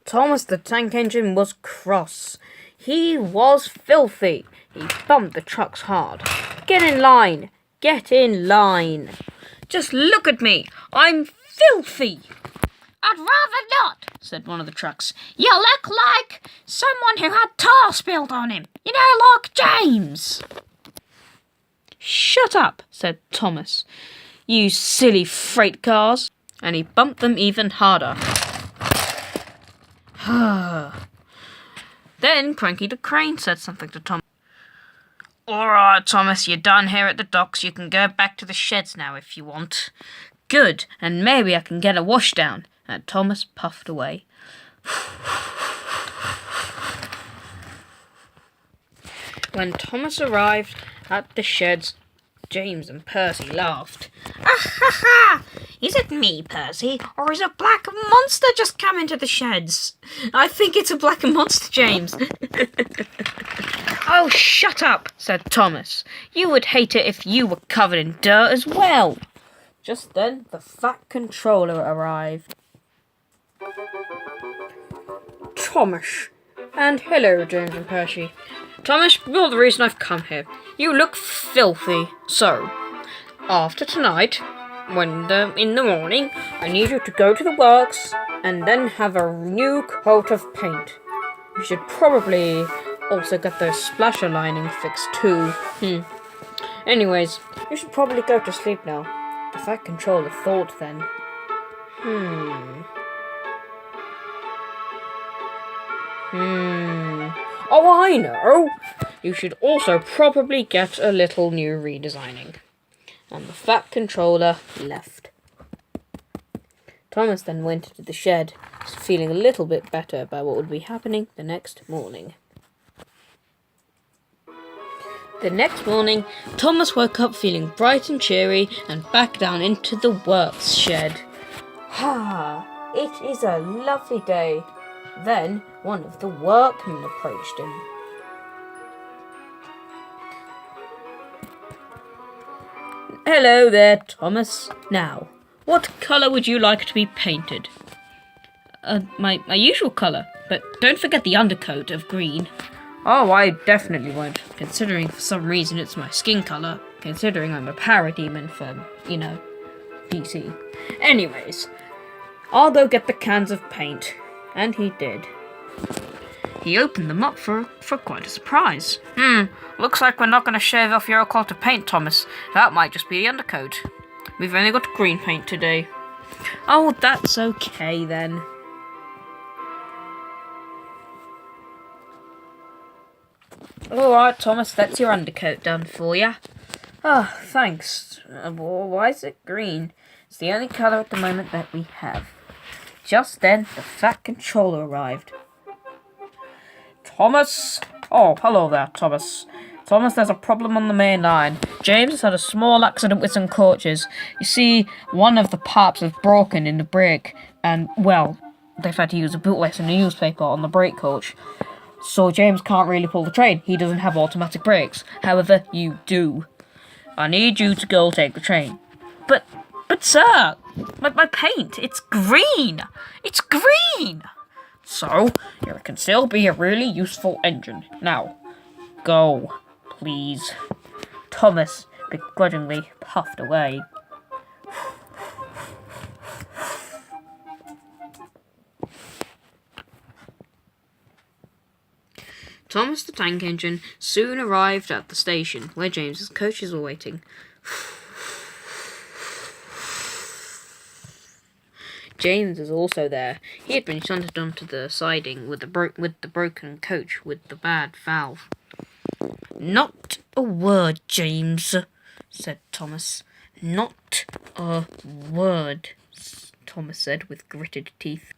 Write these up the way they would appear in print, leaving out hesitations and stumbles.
Thomas the Tank Engine was cross. He was filthy. He bumped the trucks hard. Get in line. Get in line. Just look at me. I'm filthy. I'd rather not, said one of the trucks. You look like someone who had tar spilled on him. You know, like James. Shut up, said Thomas. You silly freight cars. And he bumped them even harder. Then Cranky the Crane said something to Thomas. All right, Thomas, you're done here at the docks. You can go back to the sheds now if you want. Good, and maybe I can get a wash down. And Thomas puffed away. When Thomas arrived at the sheds, James and Percy laughed. Ah ha ha! Is it me, Percy, or is a black monster just come into the sheds? I think it's a black monster, James. Oh, shut up, said Thomas. You would hate it if you were covered in dirt as well. Just then, the Fat Controller arrived. Thomas. And hello, James and Percy. Thomas, you're the reason I've come here. You look filthy. So, after tonight, in the morning, I need you to go to the works and then have a new coat of paint. You should probably also get the splasher lining fixed too. Anyways, you should probably go to sleep now. The Fat Controller thought then. Oh, I know! You should also probably get a little new redesigning. And the Fat Controller left. Thomas then went into the shed, feeling a little bit better about what would be happening the next morning. The next morning, Thomas woke up feeling bright and cheery and back down into the works shed. It is a lovely day. Then one of the workmen approached him. Hello there, Thomas. Now, what colour would you like to be painted? My usual colour, but don't forget the undercoat of green. Oh, I definitely won't, considering for some reason it's my skin colour, considering I'm a parademon from, DC. Anyways, I'll go get the cans of paint. And he did. He opened them up for quite a surprise. Looks like we're not going to shave off your coat of paint, Thomas. That might just be the undercoat. We've only got green paint today. Oh, that's okay then. Alright, Thomas, that's your undercoat done for you. Oh, thanks. Why is it green? It's the only colour at the moment that we have. Just then, the Fat Controller arrived. Thomas? Oh, hello there, Thomas. Thomas, there's a problem on the main line. James has had a small accident with some coaches. You see, one of the parts has broken in the brake, and, well, they've had to use a bootlace and a newspaper on the brake coach. So James can't really pull the train. He doesn't have automatic brakes. However, you do. I need you to go take the train. But sir, my paint, it's green. It's green. So, it can still be a really useful engine. Now, go, please. Thomas begrudgingly puffed away. Thomas the Tank Engine soon arrived at the station where James's coaches were waiting. James was also there. He had been shunted onto the siding with the broken coach with the bad valve. Not a word, James, said Thomas. Not a word, Thomas said with gritted teeth.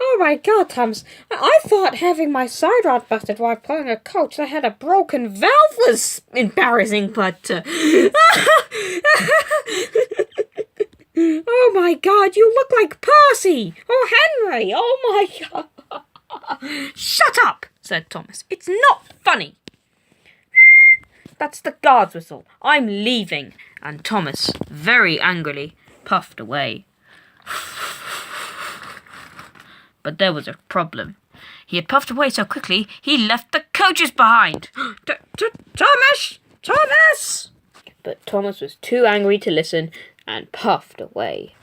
Oh my god, Thomas. I thought having my side rod busted while pulling a coach that had a broken valve was embarrassing, but... Oh my god, you look like Percy! Or Henry! Oh my god! Shut up, said Thomas. It's not funny. That's the guard's whistle. I'm leaving. And Thomas, very angrily, puffed away. But there was a problem. He had puffed away so quickly, he left the coaches behind. Thomas! Thomas! But Thomas was too angry to listen and puffed away.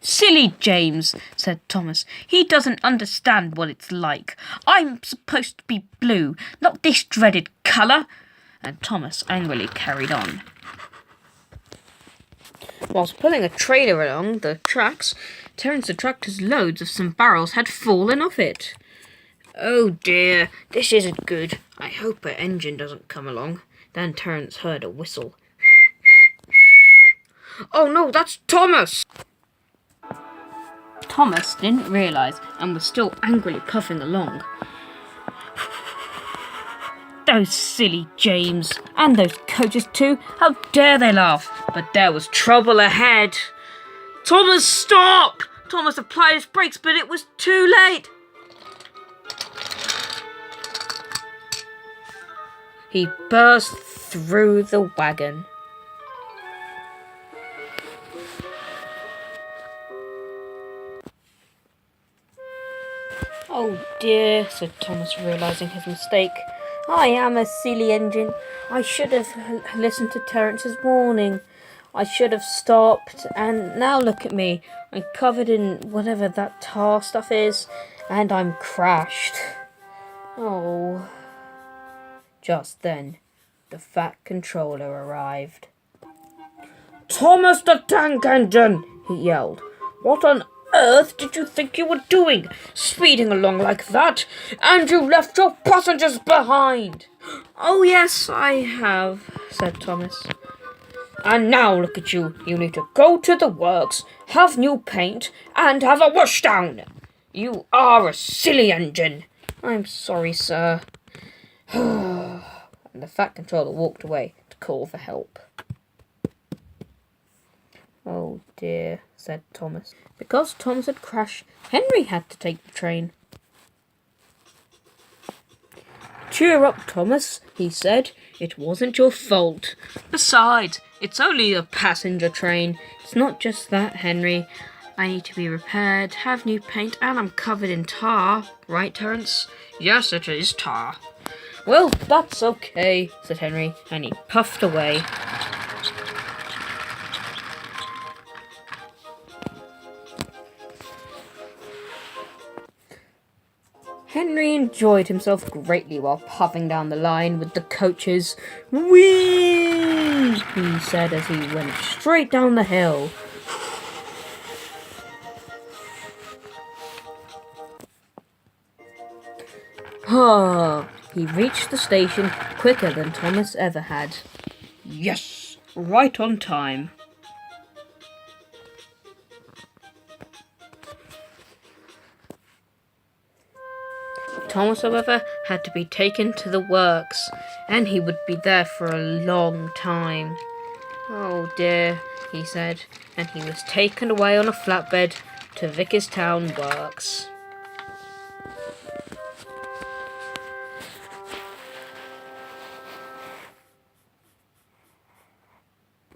Silly James, said Thomas. He doesn't understand what it's like. I'm supposed to be blue, not this dreaded colour. And Thomas angrily carried on. Whilst pulling a trailer along the tracks, Terence the tractor's loads of some barrels had fallen off it. Oh dear, this isn't good. I hope an engine doesn't come along. Then Terence heard a whistle. Oh no, that's Thomas! Thomas didn't realise and was still angrily puffing along. Those silly James, and those coaches too, how dare they laugh? But there was trouble ahead. Thomas, stop! Thomas applied his brakes, but it was too late. He burst through the wagon. Oh dear, said Thomas, realising his mistake. I am a silly engine. I should have listened to Terence's warning. I should have stopped, and now look at me. I'm covered in whatever that tar stuff is, and I'm crashed. Oh. Just then, the Fat Controller arrived. Thomas the Tank Engine, he yelled. What on earth did you think you were doing, speeding along like that, and you left your passengers behind? Oh yes, I have, said Thomas. And now look at you. You need to go to the works, have new paint, and have a wash down. You are a silly engine. I'm sorry, sir. And the Fat Controller walked away to call for help. Oh dear, said Thomas. Because Thomas had crashed, Henry had to take the train. Cheer up, Thomas, he said. It wasn't your fault. Besides, it's only a passenger train. It's not just that, Henry. I need to be repaired, have new paint, and I'm covered in tar. Right, Terence? Yes, it is tar. Well, that's okay, said Henry, and he puffed away. Henry enjoyed himself greatly while puffing down the line with the coaches. Whee! He said as he went straight down the hill. He reached the station quicker than Thomas ever had. Yes, right on time. Thomas, however, had to be taken to the works, and he would be there for a long time. Oh dear, he said, and he was taken away on a flatbed to Vickerstown Works.